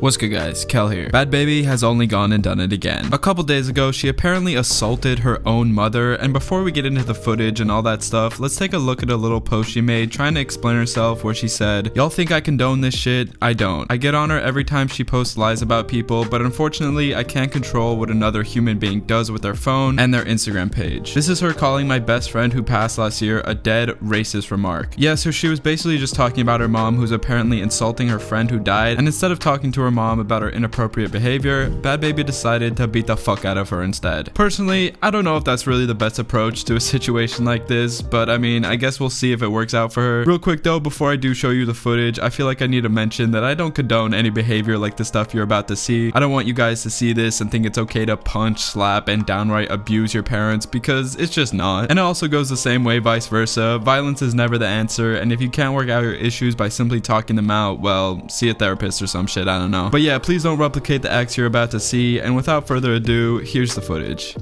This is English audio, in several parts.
What's good guys, Kel here. Bhad Bhabie has only gone and done it again. A couple days ago, she apparently assaulted her own mother, and before we get into the footage and all that stuff, let's take a look at a little post she made trying to explain herself where she said, "Y'all think I condone this shit? I don't. I get on her every time she posts lies about people, but unfortunately I can't control what another human being does with their phone and their Instagram page." This is her calling my best friend who passed last year a dead racist remark. Yeah, so she was basically just talking about her mom who's apparently insulting her friend who died, and instead of talking to her mom about her inappropriate behavior, Bhad Bhabie decided to beat the fuck out of her instead. Personally, I don't know if that's really the best approach to a situation like this, but I mean, I guess we'll see if it works out for her. Real quick though, before I do show you the footage, I feel like I need to mention that I don't condone any behavior like the stuff you're about to see. I don't want you guys to see this and think it's okay to punch, slap, and downright abuse your parents, because it's just not. And it also goes the same way vice versa. Violence is never the answer, and if you can't work out your issues by simply talking them out, well, see a therapist or some shit, I don't know. But yeah, please don't replicate the acts you're about to see, and without further ado, here's the footage.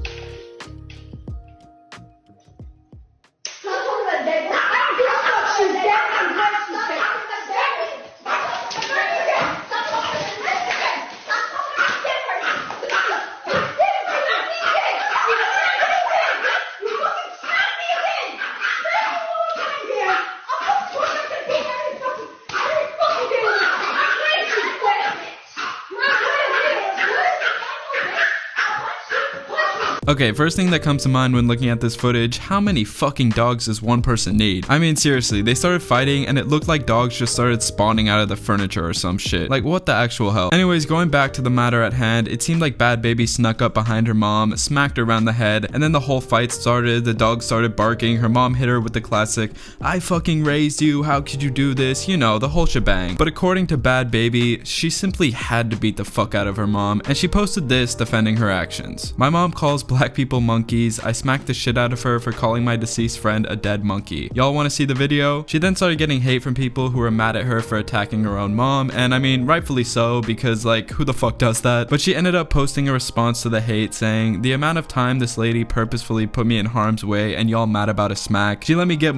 Okay, first thing that comes to mind when looking at this footage, how many fucking dogs does one person need? I mean, seriously, they started fighting and it looked like dogs just started spawning out of the furniture or some shit. Like, what the actual hell? Anyways, going back to the matter at hand, it seemed like Bhad Bhabie snuck up behind her mom, smacked her around the head, and then the whole fight started. The dog started barking, her mom hit her with the classic, "I fucking raised you, how could you do this?" You know, the whole shebang. But according to Bhad Bhabie, she simply had to beat the fuck out of her mom, and she posted this defending her actions. "My mom calls black people monkeys. I smacked the shit out of her for calling my deceased friend a dead monkey. Y'all want to see the video?" She then started getting hate from people who were mad at her for attacking her own mom, and I mean, rightfully so, because like, who the fuck does that? But she ended up posting a response to the hate saying, "The amount of time this lady purposefully put me in harm's way and y'all mad about a smack. She let me get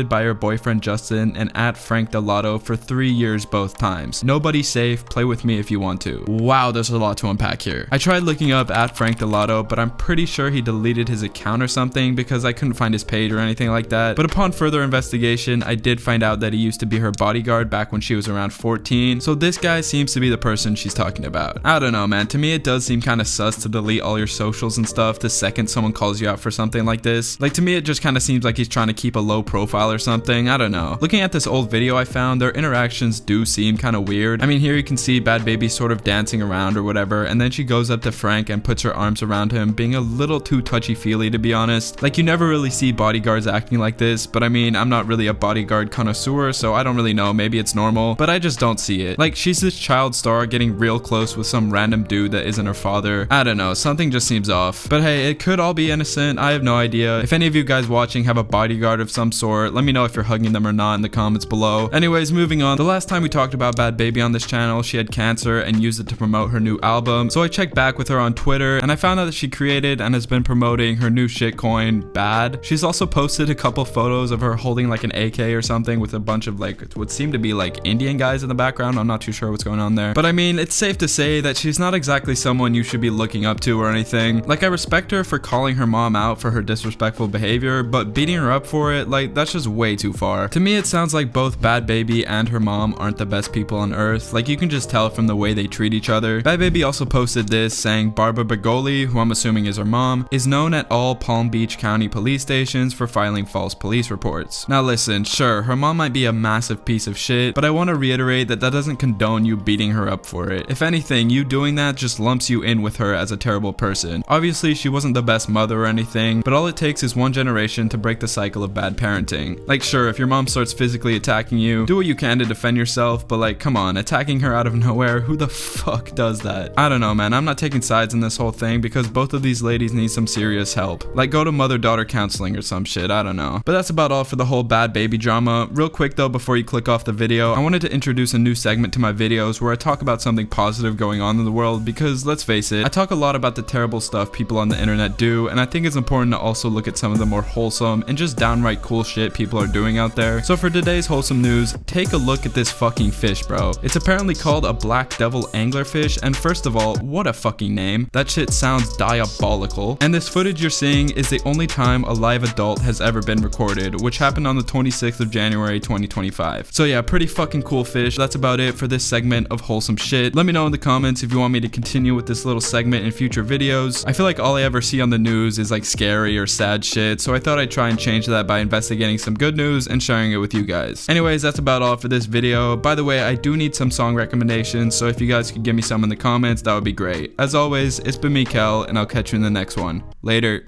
by her boyfriend Justin and at Frank Delotto for 3 years both times. Nobody's safe, play with me if you want to." Wow, there's a lot to unpack here. I tried looking up at Frank Delotto, but I'm pretty sure he deleted his account or something because I couldn't find his page or anything like that. But upon further investigation, I did find out that he used to be her bodyguard back when she was around 14, so this guy seems to be the person she's talking about. I don't know, man, to me it does seem kind of sus to delete all your socials and stuff the second someone calls you out for something like this. Like, to me it just kind of seems like he's trying to keep a low profile or something, I don't know. Looking at this old video I found, their interactions do seem kind of weird. I mean, here you can see Bhad Bhabie sort of dancing around or whatever, and then she goes up to Frank and puts her arms around him, being a little too touchy-feely to be honest. Like, you never really see bodyguards acting like this, but I mean, I'm not really a bodyguard connoisseur, so I don't really know, maybe it's normal, but I just don't see it. Like, she's this child star getting real close with some random dude that isn't her father. I don't know, something just seems off. But hey, it could all be innocent, I have no idea. If any of you guys watching have a bodyguard of some sort, let me know if you're hugging them or not in the comments below. Anyways, moving on. The last time we talked about Bhad Bhabie on this channel, she had cancer and used it to promote her new album. So I checked back with her on Twitter and I found out that she created and has been promoting her new shitcoin, Bad. She's also posted a couple photos of her holding like an AK or something with a bunch of like what seem to be like Indian guys in the background. I'm not too sure what's going on there. But I mean, it's safe to say that she's not exactly someone you should be looking up to or anything. Like, I respect her for calling her mom out for her disrespectful behavior, but beating her up for it, like, that's just way too far. To me, it sounds like both Bhad Bhabie and her mom aren't the best people on earth. Like, you can just tell from the way they treat each other. Bhad Bhabie also posted this saying Barbara Bregoli, who I'm assuming is her mom, is known at all Palm Beach County police stations for filing false police reports. Now listen, sure, her mom might be a massive piece of shit, but I want to reiterate that that doesn't condone you beating her up for it. If anything, you doing that just lumps you in with her as a terrible person. Obviously, she wasn't the best mother or anything, but all it takes is one generation to break the cycle of bad parenting. Like, sure, if your mom starts physically attacking you, do what you can to defend yourself, but like, come on, attacking her out of nowhere, who the fuck does that? I don't know, man, I'm not taking sides in this whole thing because both of these ladies need some serious help. Like, go to mother-daughter counseling or some shit, I don't know. But that's about all for the whole Bhad Bhabie drama. Real quick though, before you click off the video, I wanted to introduce a new segment to my videos where I talk about something positive going on in the world because, let's face it, I talk a lot about the terrible stuff people on the internet do, and I think it's important to also look at some of the more wholesome and just downright cool shit people are doing out there. So for today's wholesome news, take a look at this fucking fish, bro. It's apparently called a black devil anglerfish, and first of all, what a fucking name. That shit sounds diabolical. And this footage you're seeing is the only time a live adult has ever been recorded, which happened on the 26th of January 2025. So yeah, pretty fucking cool fish. That's about it for this segment of wholesome shit. Let me know in the comments if you want me to continue with this little segment in future videos. I feel like all I ever see on the news is like scary or sad shit, so I thought I'd try and change that by investigating some good news and sharing it with you guys. Anyways, that's about all for this video. By the way, I do need some song recommendations, so if you guys could give me some in the comments, that would be great. As always, it's been me, Kel, and I'll catch you in the next one. Later.